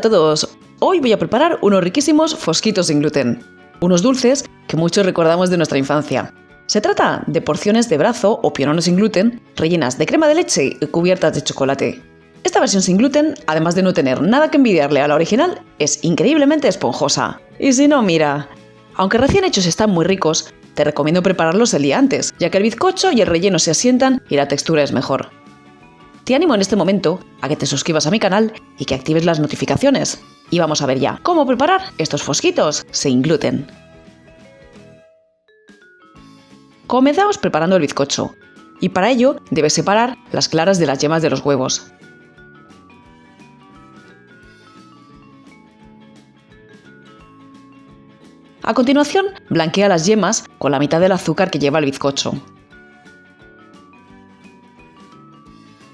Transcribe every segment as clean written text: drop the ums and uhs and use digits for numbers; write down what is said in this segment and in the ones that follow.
Hola a todos, hoy voy a preparar unos riquísimos fosquitos sin gluten, unos dulces que muchos recordamos de nuestra infancia. Se trata de porciones de brazo o pionono sin gluten, rellenas de crema de leche y cubiertas de chocolate. Esta versión sin gluten, además de no tener nada que envidiarle a la original, es increíblemente esponjosa. Y si no, mira, aunque recién hechos están muy ricos, te recomiendo prepararlos el día antes, ya que el bizcocho y el relleno se asientan y la textura es mejor. Te animo en este momento a que te suscribas a mi canal y que actives las notificaciones. Y vamos a ver ya cómo preparar estos fosquitos sin gluten. Comenzamos preparando el bizcocho, y para ello debes separar las claras de las yemas de los huevos. A continuación, blanquea las yemas con la mitad del azúcar que lleva el bizcocho.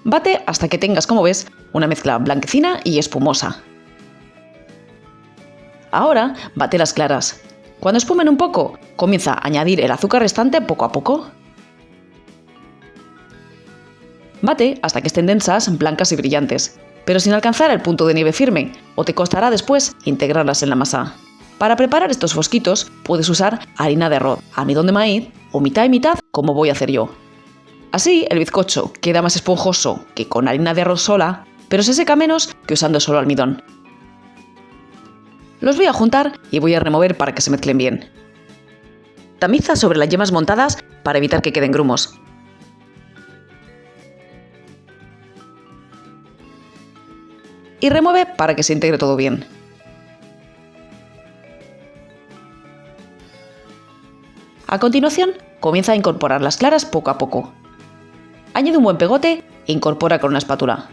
Bate hasta que tengas, como ves, una mezcla blanquecina y espumosa. Ahora, bate las claras. Cuando espumen un poco, comienza a añadir el azúcar restante poco a poco. Bate hasta que estén densas, blancas y brillantes, pero sin alcanzar el punto de nieve firme, o te costará después integrarlas en la masa. Para preparar estos fosquitos, puedes usar harina de arroz, almidón de maíz o mitad y mitad, como voy a hacer yo. Así, el bizcocho queda más esponjoso que con harina de arroz sola, pero se seca menos que usando solo almidón. Los voy a juntar y voy a remover para que se mezclen bien. Tamiza sobre las yemas montadas para evitar que queden grumos. Y remueve para que se integre todo bien. A continuación, comienza a incorporar las claras poco a poco. Añade un buen pegote e incorpora con una espátula.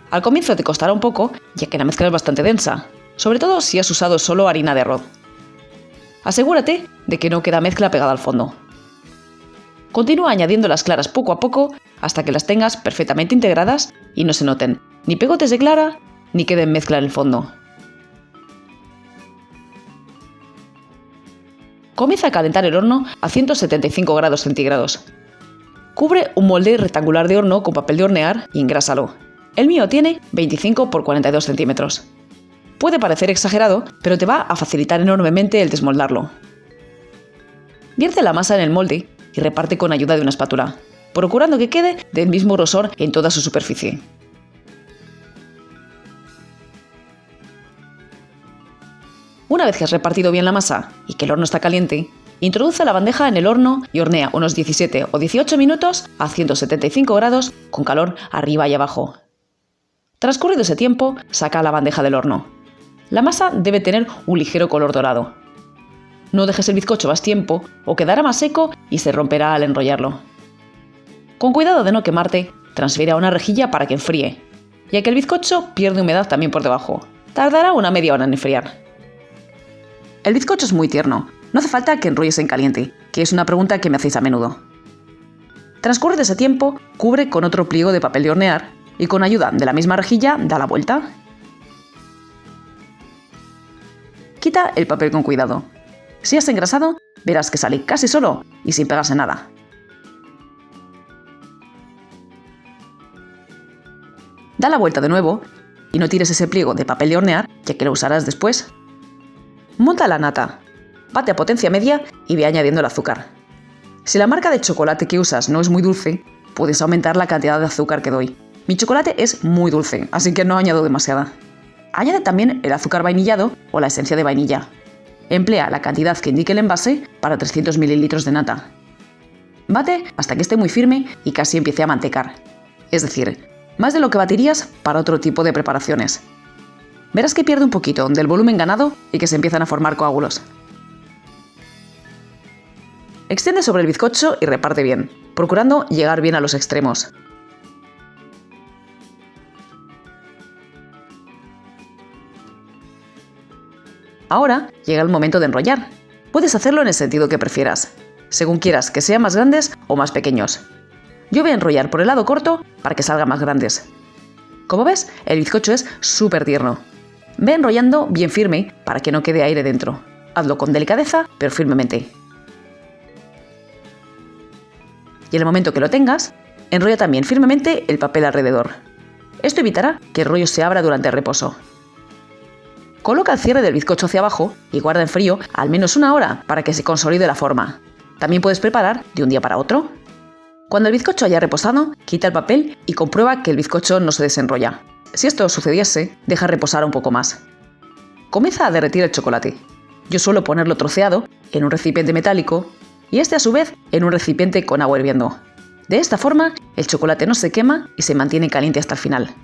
Al comienzo te costará un poco, ya que la mezcla es bastante densa, sobre todo si has usado solo harina de arroz. Asegúrate de que no queda mezcla pegada al fondo. Continúa añadiendo las claras poco a poco hasta que las tengas perfectamente integradas y no se noten ni pegotes de clara ni queden mezcla en el fondo. Comienza a calentar el horno a 175 grados centígrados. Cubre un molde rectangular de horno con papel de hornear y engrásalo. El mío tiene 25 x 42 centímetros. Puede parecer exagerado, pero te va a facilitar enormemente el desmoldarlo. Vierte la masa en el molde y reparte con ayuda de una espátula, procurando que quede del mismo grosor en toda su superficie. Una vez que has repartido bien la masa y que el horno está caliente, introduce la bandeja en el horno y hornea unos 17 o 18 minutos a 175 grados con calor arriba y abajo. Transcurrido ese tiempo, saca la bandeja del horno. La masa debe tener un ligero color dorado. No dejes el bizcocho más tiempo o quedará más seco y se romperá al enrollarlo. Con cuidado de no quemarte, transfiere a una rejilla para que enfríe, ya que el bizcocho pierde humedad también por debajo. Tardará una media hora en enfriar. El bizcocho es muy tierno. No hace falta que enrolles en caliente, que es una pregunta que me hacéis a menudo. Transcurrido ese tiempo, cubre con otro pliego de papel de hornear y con ayuda de la misma rejilla da la vuelta. Quita el papel con cuidado. Si has engrasado, verás que sale casi solo y sin pegarse nada. Da la vuelta de nuevo y no tires ese pliego de papel de hornear, ya que lo usarás después. Monta la nata. Bate a potencia media y ve añadiendo el azúcar. Si la marca de chocolate que usas no es muy dulce, puedes aumentar la cantidad de azúcar que doy. Mi chocolate es muy dulce, así que no añado demasiada. Añade también el azúcar vainillado o la esencia de vainilla. Emplea la cantidad que indique el envase para 300 ml de nata. Bate hasta que esté muy firme y casi empiece a mantecar. Es decir, más de lo que batirías para otro tipo de preparaciones. Verás que pierde un poquito del volumen ganado y que se empiezan a formar coágulos. Extiende sobre el bizcocho y reparte bien, procurando llegar bien a los extremos. Ahora llega el momento de enrollar. Puedes hacerlo en el sentido que prefieras, según quieras que sean más grandes o más pequeños. Yo voy a enrollar por el lado corto para que salgan más grandes. Como ves, el bizcocho es súper tierno. Ve enrollando bien firme para que no quede aire dentro. Hazlo con delicadeza, pero firmemente. Y en el momento que lo tengas, enrolla también firmemente el papel alrededor. Esto evitará que el rollo se abra durante el reposo. Coloca el cierre del bizcocho hacia abajo y guarda en frío al menos 1 hora para que se consolide la forma. También puedes preparar de un día para otro. Cuando el bizcocho haya reposado, quita el papel y comprueba que el bizcocho no se desenrolla. Si esto sucediese, deja reposar un poco más. Comienza a derretir el chocolate. Yo suelo ponerlo troceado en un recipiente metálico y este a su vez en un recipiente con agua hirviendo. De esta forma, el chocolate no se quema y se mantiene caliente hasta el final.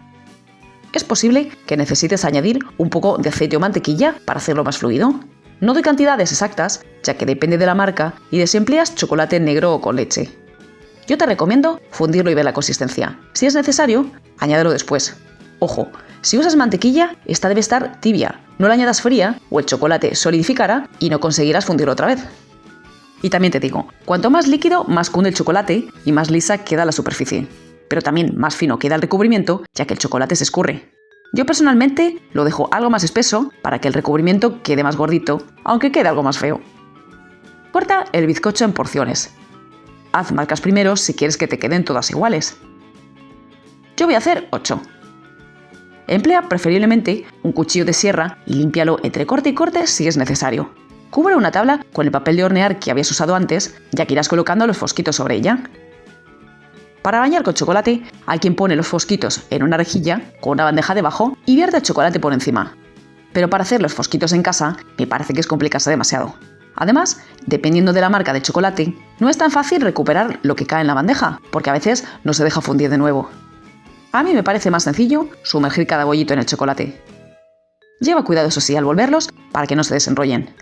Es posible que necesites añadir un poco de aceite o mantequilla para hacerlo más fluido. No doy cantidades exactas, ya que depende de la marca y de si empleas chocolate negro o con leche. Yo te recomiendo fundirlo y ver la consistencia. Si es necesario, añádelo después. Ojo, si usas mantequilla, esta debe estar tibia. No la añadas fría o el chocolate solidificará y no conseguirás fundirlo otra vez. Y también te digo, cuanto más líquido, más cunde el chocolate y más lisa queda la superficie. Pero también más fino queda el recubrimiento, ya que el chocolate se escurre. Yo personalmente lo dejo algo más espeso para que el recubrimiento quede más gordito, aunque quede algo más feo. Corta el bizcocho en porciones. Haz marcas primero si quieres que te queden todas iguales. Yo voy a hacer 8. Emplea preferiblemente un cuchillo de sierra y límpialo entre corte y corte si es necesario. Cubre una tabla con el papel de hornear que habías usado antes, ya que irás colocando los fosquitos sobre ella. Para bañar con chocolate, hay quien pone los fosquitos en una rejilla con una bandeja debajo y vierte el chocolate por encima. Pero para hacer los fosquitos en casa, me parece que es complicarse demasiado. Además, dependiendo de la marca de chocolate, no es tan fácil recuperar lo que cae en la bandeja, porque a veces no se deja fundir de nuevo. A mí me parece más sencillo sumergir cada bollito en el chocolate. Lleva cuidado, eso sí, al volverlos para que no se desenrollen.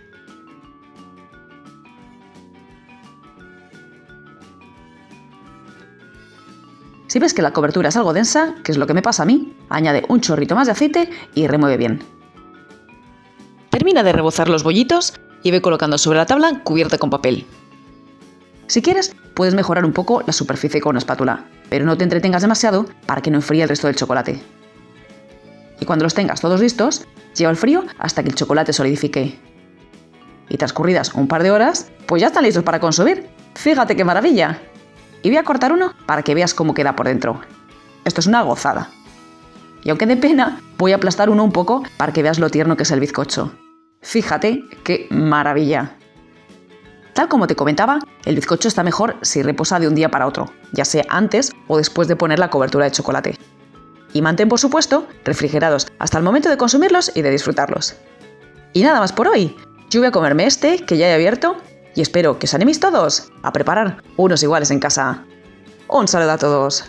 Si ves que la cobertura es algo densa, que es lo que me pasa a mí, añade un chorrito más de aceite y remueve bien. Termina de rebozar los bollitos y ve colocando sobre la tabla cubierta con papel. Si quieres, puedes mejorar un poco la superficie con una espátula, pero no te entretengas demasiado para que no enfríe el resto del chocolate. Y cuando los tengas todos listos, lleva al frío hasta que el chocolate solidifique. Y transcurridas un par de horas, pues ya están listos para consumir. ¡Fíjate qué maravilla! Y voy a cortar uno para que veas cómo queda por dentro. Esto es una gozada. Y aunque de pena, voy a aplastar uno un poco para que veas lo tierno que es el bizcocho. Fíjate qué maravilla. Tal como te comentaba, el bizcocho está mejor si reposa de un día para otro, ya sea antes o después de poner la cobertura de chocolate. Y mantén, por supuesto, refrigerados hasta el momento de consumirlos y de disfrutarlos. Y nada más por hoy. Yo voy a comerme este que ya he abierto y espero que os animéis todos a preparar unos iguales en casa. Un saludo a todos.